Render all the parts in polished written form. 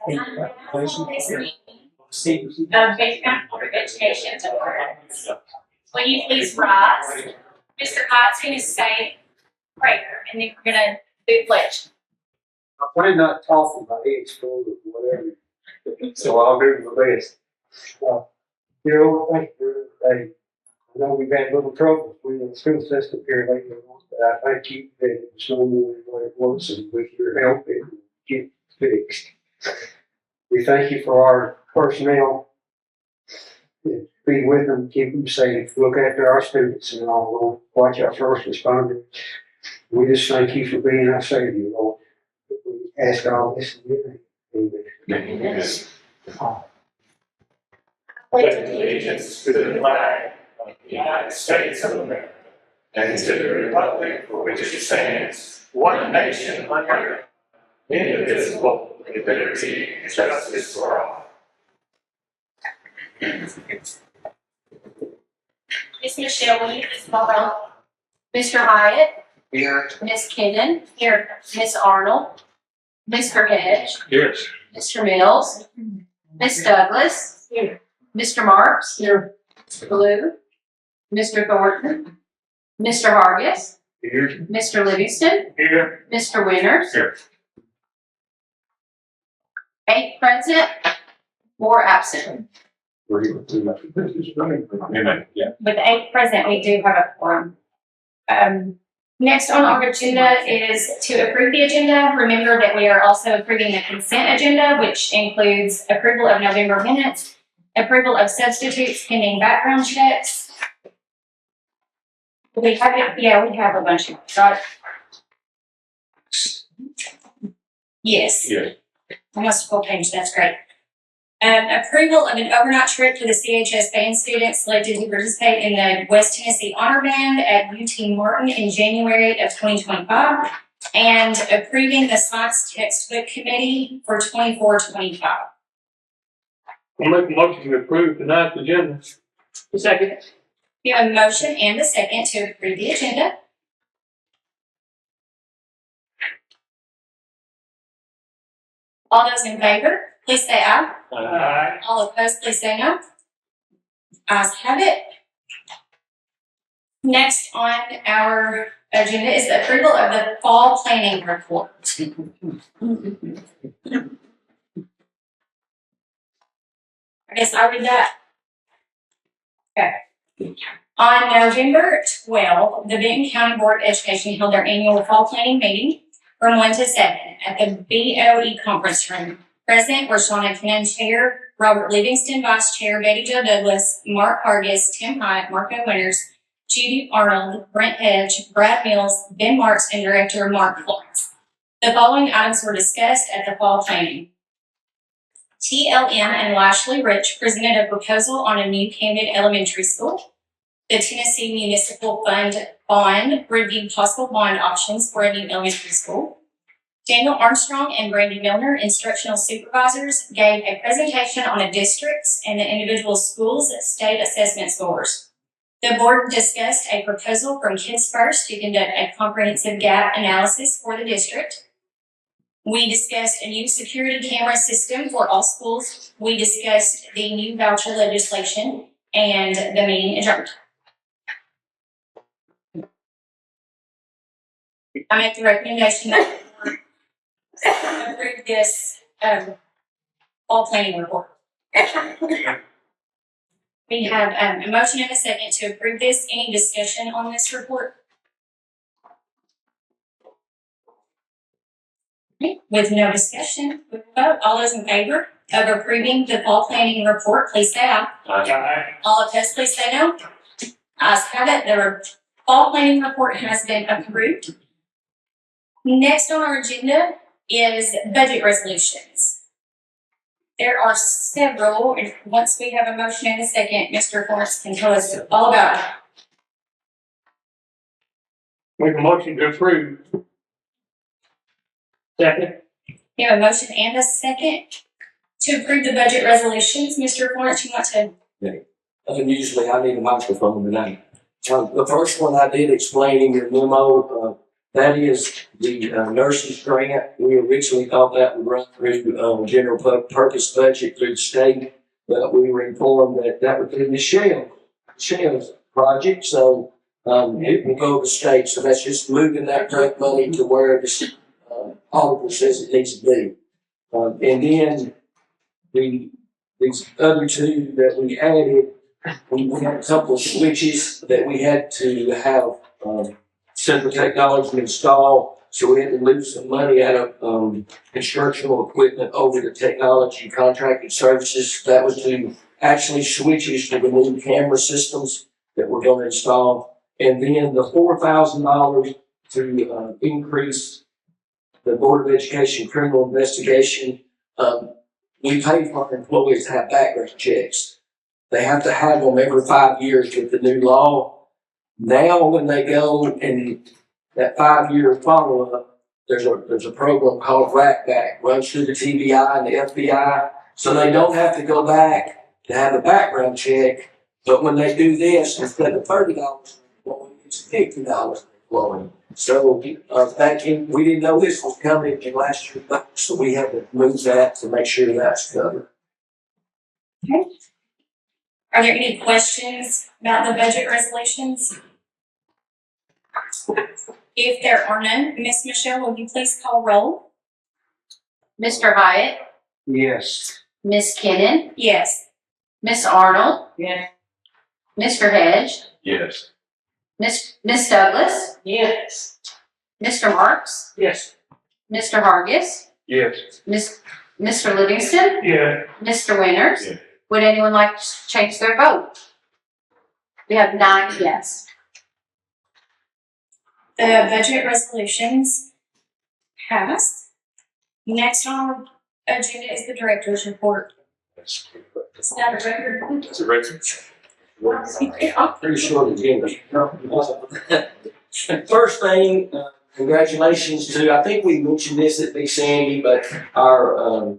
Of Benton Board of Education Award. Will you please rise? Mr. Cott's going to say prayer, and then we're going to do pledge. I plan not to talk from my head full of whatever, so I'll do my best. Dear Lord, thank you for today. I know we've had little trouble with the school system here lately, but I thank you that it's no more than what it was, and with your help, it will get fixed. We thank you for our personnel. Be with them, keep them safe, look after our students and all, Lord. Watch our first responders. We just thank you for being our Savior, Lord. We ask all this in your name. Amen. Pledge allegiance to the flag of the United States of America and to the republic for which it stands, one nation under God, indivisible, with liberty and justice for all. Miss Michelle, will you please call roll? Mr. Hyatt. Here. Miss Kennan. Here. Miss Arnold. Mr. Hedge. Yes. Mr. Mills. Miss Douglas. Here. Mr. Marks. Here. Mr. Blue. Mr. Thornton. Mr. Hargis. Here. Mr. Livingston. Here. Mr. Winters. Here. 8 present, 4 absent. Amen. Yeah. With 8 present, we do have a quorum. Next on our agenda is to approve the agenda. Remember that we are also approving the consent agenda, which includes approval of November minutes, approval of substitutes pending background checks. We have it, yeah, we have a bunch of, right? Yes. Yeah. Almost full page, that's great. Approval of an overnight trip for the CHS band students selected to participate in the West Tennessee Honor Band at UT Martin in January of 2025, and approving the Science Textbook Committee for 24-25. I'll make a motion to approve tonight's agenda. Second. We have a motion and a second to approve the agenda. All those in favor, please say aye. Aye. All opposed, please say no. Ayes have it. Next on our agenda is the approval of the fall planning report. I guess I'll read that. Okay. On November 12th, the Benton County Board of Education held their annual fall planning meeting from 1 to 7 at the BOE conference room. Present were Shauna Cannon, Chair, Robert Livingston, Vice Chair, Betty Jo Douglas, Mark Hargis, Tim Hyatt, Marco Winters, Judy Arnold, Brent Hedge, Brad Mills, Ben Marks, and Director Mark Florence. The following items were discussed at the fall planning. TLM and Lashley Rich presented a proposal on a new Camden Elementary School. The Tennessee Municipal Fund Bond reviewed possible bond options for a new elementary school. Daniel Armstrong and Brandy Milner, instructional supervisors, gave a presentation on the districts and the individual schools' state assessment scores. The board discussed a proposal from Kids First to conduct a comprehensive gap analysis for the district. We discussed a new security camera system for all schools. We discussed the new voucher legislation, and the meeting adjourned. I make the recommendation that approve this fall planning report. We have a motion and a second to approve this. Any discussion on this report? Okay, with no discussion, we will vote. All those in favor of approving the fall planning report, please say aye. Aye. All opposed, please say no. Ayes have it. The fall planning report has been approved. Next on our agenda is budget resolutions. There are several, and once we have a motion in a second, Mr. Forrest can tell us all about it. Make a motion to approve. Second. We have a motion and a second to approve the budget resolutions. Mr. Forrest, you want to? Usually I need a microphone today. The first one I did explain in your memo, That is the nurses grant. We originally thought that would run through general purpose budget through the state, but we were informed that that would be the Shell's project, so it will go to state. So that's just moving that grant money to where the auditor says it needs to be. And then these other two that we added, we had a couple of switches that we had to have Central Technology install, so we had to move some money out of instructional equipment over to technology contracted services. That was to actually switches to the new camera systems that we're going to install. And then the $4,000 to increase the Board of Education criminal investigation. We pay for our employees to have background checks. They have to have them every 5 years with the new law. Now, when they go and that 5-year follow-up, there's a program called RACBAC, runs through the TBI and the FBI, so they don't have to go back to have a background check. But when they do this, instead of $30, it's $50 flowing. So we didn't know this was coming in last year, so we had to move that to make sure that's covered. Okay. Are there any questions about the budget resolutions? If there are none, Ms. Michelle, will you please call roll? Mr. Hyatt, Yes. Miss Kinnon, Yes. Miss Arnold, Yes. Mr. Hedge, Yes. Miss Douglas, Yes. Mr. Marks, Yes. Mr. Hargis, Yes. Mr. Livingston, Yeah. Mr. Winters. Yeah. Would anyone like to change their vote? We have 9 yes. The budget resolutions passed. Next on our agenda is the director's report. Is that a record? It's a record. Pretty short agenda. First thing, congratulations to, I think we mentioned this at Big Sandy, but our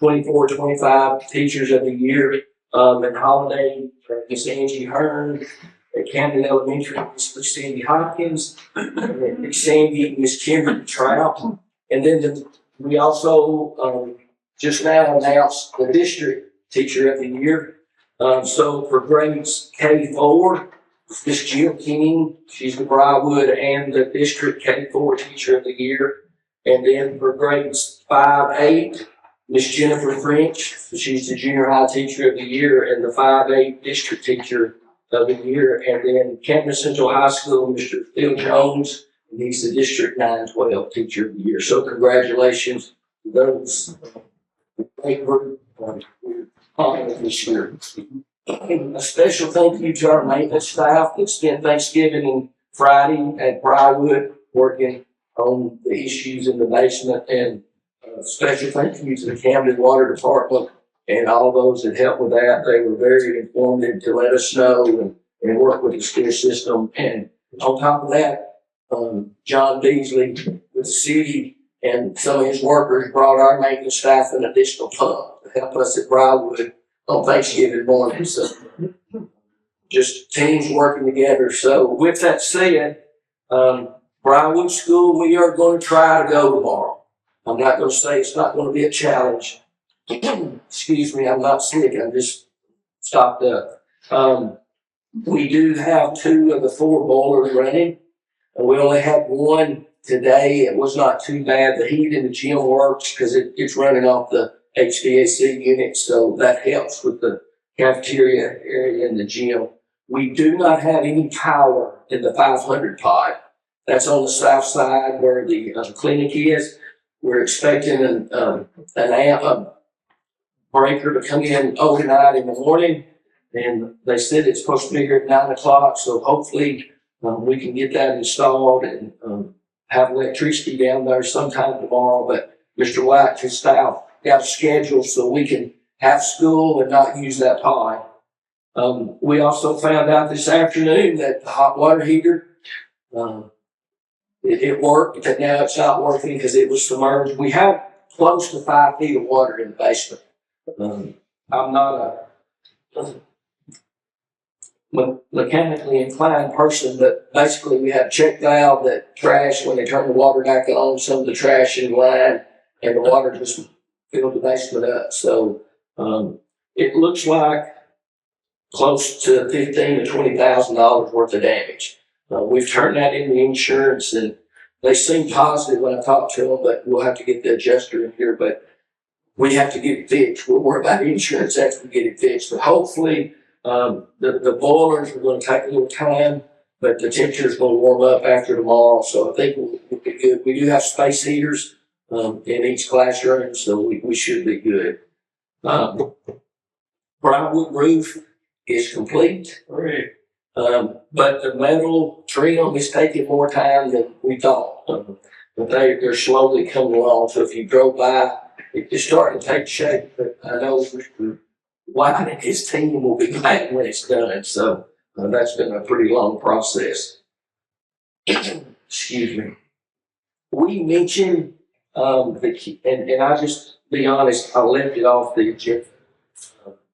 24-25 Teachers of the Year and Holiday, Miss Angie Hearn, at Camden Elementary, Miss Sandy Hopkins, and at Big Sandy, Miss Kimberly Trout. And then we also just now announced the District Teacher of the Year. So for grades K4, Miss Jill King, she's the Briarwood and the District K4 Teacher of the Year. And then for grades 5-8, Miss Jennifer French, she's the Junior High Teacher of the Year and the 5-8 District Teacher of the Year. And then Camden Central High School, Mr. Phil Jones, and he's the District 9-12 Teacher of the Year. So congratulations to those great group this year. A special thank you to our maintenance staff that spent Thanksgiving and Friday at Briarwood working on the issues in the basement, and special thank you to the Camden Water Department and all those that helped with that. They were very informative to let us know and work with the school system. And on top of that, John Beasley with the city and some of his workers brought our maintenance staff an additional pump to help us at Briarwood on Thanksgiving morning. So just teams working together. So with that said, Briarwood School, we are going to try to go tomorrow. I'm not going to say it's not going to be a challenge. Excuse me, I'm not sick. I'm just stopped up. We do have 2 of the 4 boilers running. And we only had 1 today. It was not too bad. The heat in the gym works because it's running off the HVAC unit, so that helps with the cafeteria area in the gym. We do not have any power in the 500 pod. That's on the south side where the clinic is. We're expecting an breaker to come in overnight in the morning, and they said it's supposed to be here at 9 o'clock, so hopefully we can get that installed and have electricity down there sometime tomorrow. But Mr. White, his staff, got a schedule so we can have school and not use that pod. We also found out this afternoon that the hot water heater, it worked, but now it's not working because it was submerged. We have close to 5 feet of water in the basement. I'm not mechanically inclined person, but basically we have a check valve that trash, when they turn the water back on, some of the trash in line and the water just filled the basement up. So, it looks like close to $15,000 to $20,000 worth of damage. We've turned that into insurance, and they seem positive when I talk to them, but we'll have to get the adjuster in here, but we have to get it fixed. We'll worry about insurance after we get it fixed, but hopefully, the boilers are gonna take a little time, but the temperature's gonna warm up after tomorrow, so I think we'll be good. We do have space heaters, in each classroom, so we should be good. Plywood roof is complete. Great. But the metal trim is taking more time than we thought. But they're slowly coming along, so if you drove by, it's starting to take shape, but I know Mr. White and his team will be glad when it's done, so that's been a pretty long process. Excuse me. We mentioned, and I just be honest, I left it off the agenda.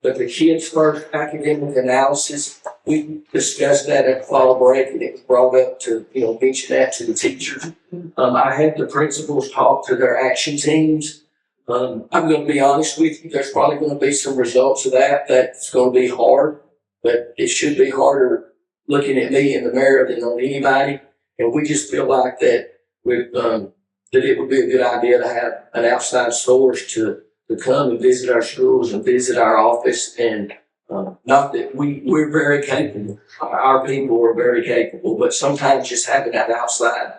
But the kids' first academic analysis, we discussed that at fall break, and it was brought up to, mention that to the teachers. I had the principals talk to their action teams. I'm going to be honest with you, there's probably going to be some results of that. That's going to be hard, but it should be harder looking at me in the mirror than on anybody. And we just feel like that that it would be a good idea to have an outside source to come and visit our schools and visit our office. And not that we're very capable. Our people are very capable, but sometimes just having that outside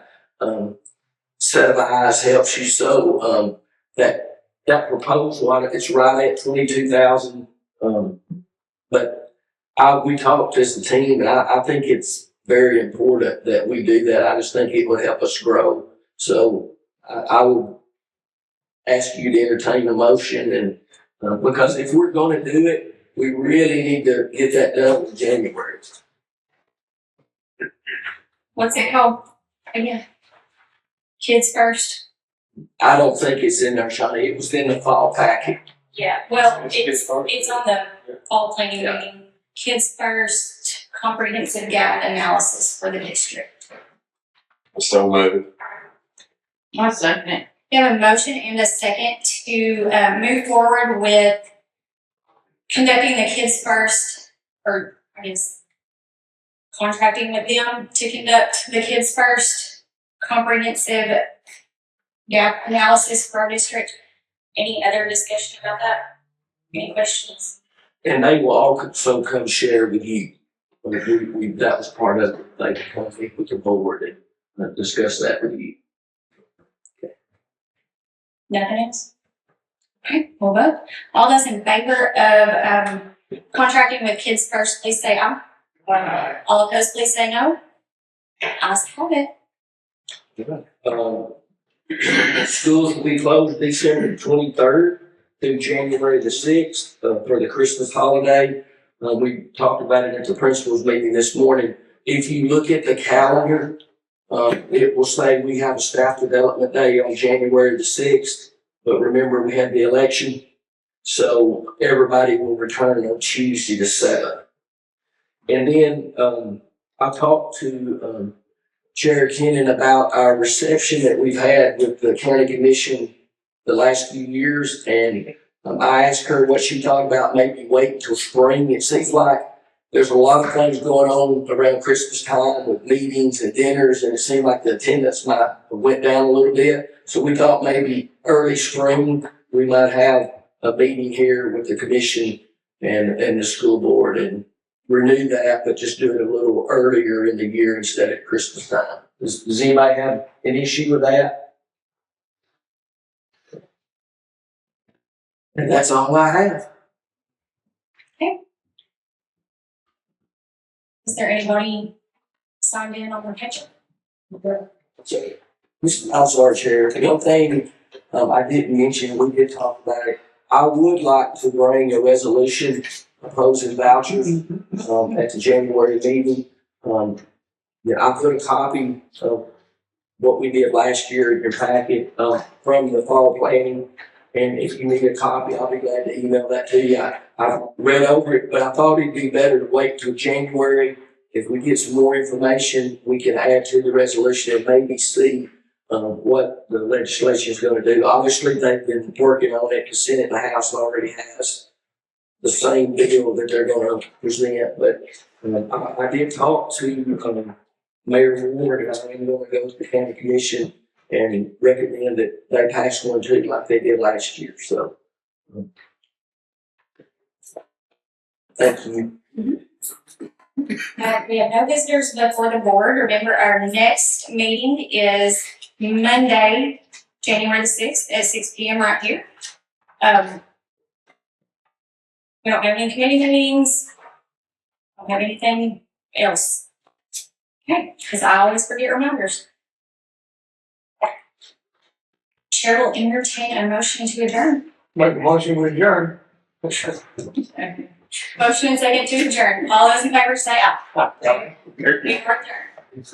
set of eyes helps you. So that proposal, it's right at 22,000. But we talked as a team, and I think it's very important that we do that. I just think it would help us grow. So I would ask you to entertain the motion, and because if we're going to do it, we really need to get that done in January. What's it called again? Kids First? I don't think it's in there, Shawnee. It was in the fall packet. Yeah, well, It's Kids First. it's on the fall planning Yeah. meeting. Kids First comprehensive gap analysis for the district. So moved. My second. We have a motion and a second to move forward with conducting the Kids First, or I guess contracting with them to conduct the Kids First comprehensive gap analysis for our district. Any other discussion about that? Any questions? And they will also come share with you. That was part of it. They can come meet with the board and discuss that with you. Nothing else? Okay, we'll vote. All those in favor of contracting with Kids First, please say aye. Aye. All opposed, please say no. Ayes have it. Schools will be closed December 23rd through January the 6th for the Christmas holiday. We talked about it at the principals meeting this morning. If you look at the calendar, it will say we have a staff development day on January the 6th, but remember we had the election, so everybody will return on Tuesday the 7th. And then I talked to Chair Kennan about our reception that we've had with the county commission the last few years, and I asked her what she thought about maybe wait until spring. It seems like there's a lot of things going on around Christmas time with meetings and dinners, and it seemed like the attendance might have went down a little bit. So we thought maybe early spring we might have a meeting here with the commission and the school board and renew that, but just do it a little earlier in the year instead of Christmas time. Does anybody have an issue with that? And that's all I have. Is there anybody signed in on the picture? I'm sorry, Chair. The one thing I didn't mention, we did talk about it. I would like to bring a resolution opposing vouchers at the January meeting. I put a copy of what we did last year in your packet from the fall planning. And if you need a copy, I'll be glad to email that to you. I've read over it, but I thought it'd be better to wait till January. If we get some more information, we can add to the resolution and maybe see what the legislation is going to do. Obviously, they've been working on it. The Senate and the House already has the same bill that they're going to present. But I did talk to Mayor Ward, and I'm going to go to the county commission and recommend that they pass one too, like they did last year. So, thank you. We have no visitors before the board. Remember, our next meeting is Monday, January the 6th at 6 p.m. right here. We don't have any committee meetings. Don't have anything else. Okay, because I always forget reminders. Chair will entertain a motion to adjourn. Make a motion with adjourn. Okay. Motion and second to adjourn. All those in favor say aye. We are adjourned.